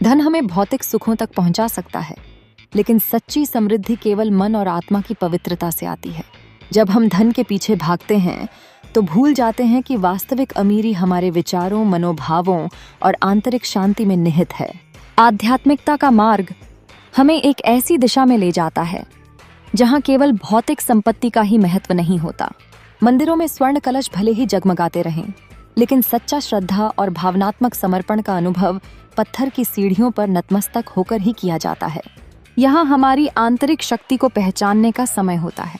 धन हमें भौतिक सुखों तक पहुंचा सकता है, लेकिन सच्ची समृद्धि केवल मन और आत्मा की पवित्रता से आती है। जब हम धन के पीछे भागते हैं तो भूल जाते हैं कि वास्तविक अमीरी हमारे विचारों, मनोभावों और आंतरिक शांति में निहित है। आध्यात्मिकता का मार्ग हमें एक ऐसी दिशा में ले जाता है जहां केवल भौतिक संपत्ति का ही महत्व नहीं होता। मंदिरों में स्वर्ण कलश भले ही जगमगाते रहें, लेकिन सच्चा श्रद्धा और भावनात्मक समर्पण का अनुभव पत्थर की सीढ़ियों पर नतमस्तक होकर ही किया जाता है। यहाँ हमारी आंतरिक शक्ति को पहचानने का समय होता है।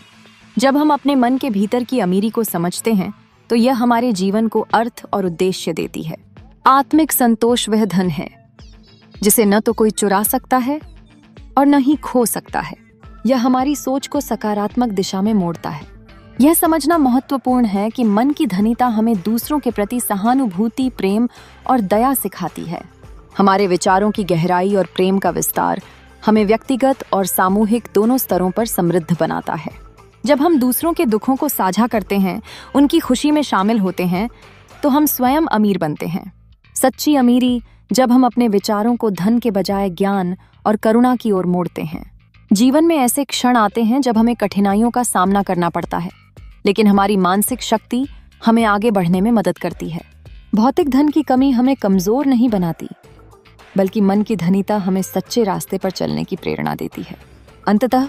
जब हम अपने मन के भीतर की अमीरी को समझते हैं तो यह हमारे जीवन को अर्थ और उद्देश्य देती है। आत्मिक संतोष वह धन है जिसे न तो कोई चुरा सकता है और न ही खो सकता है। यह हमारी सोच को सकारात्मक दिशा में मोड़ता है। यह समझना महत्वपूर्ण है कि मन की धनीता हमें दूसरों के प्रति सहानुभूति, प्रेम और दया सिखाती है। हमारे विचारों की गहराई और प्रेम का विस्तार हमें व्यक्तिगत और सामूहिक दोनों स्तरों पर समृद्ध बनाता है। जब हम दूसरों के दुखों को साझा करते हैं, उनकी खुशी में शामिल होते हैं, तो हम स्वयं अमीर बनते हैं। सच्ची अमीरी जब हम अपने विचारों को धन के बजाय ज्ञान और करुणा की ओर मोड़ते हैं। जीवन में ऐसे क्षण आते हैं जब हमें कठिनाइयों का सामना करना पड़ता है, लेकिन हमारी मानसिक शक्ति हमें आगे बढ़ने में मदद करती है। भौतिक धन की कमी हमें कमजोर नहीं बनाती, बल्कि मन की धनीता हमें सच्चे रास्ते पर चलने की प्रेरणा देती है। अंततः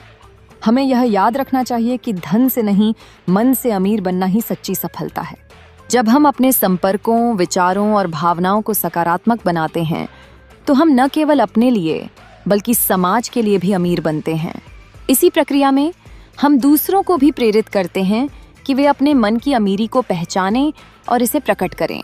हमें यह याद रखना चाहिए कि धन से नहीं, मन से अमीर बनना ही सच्ची सफलता है। जब हम अपने संपर्कों, विचारों और भावनाओं को सकारात्मक बनाते हैं तो हम न केवल अपने लिए बल्कि समाज के लिए भी अमीर बनते हैं। इसी प्रक्रिया में हम दूसरों को भी प्रेरित करते हैं कि वे अपने मन की अमीरी को पहचानें और इसे प्रकट करें।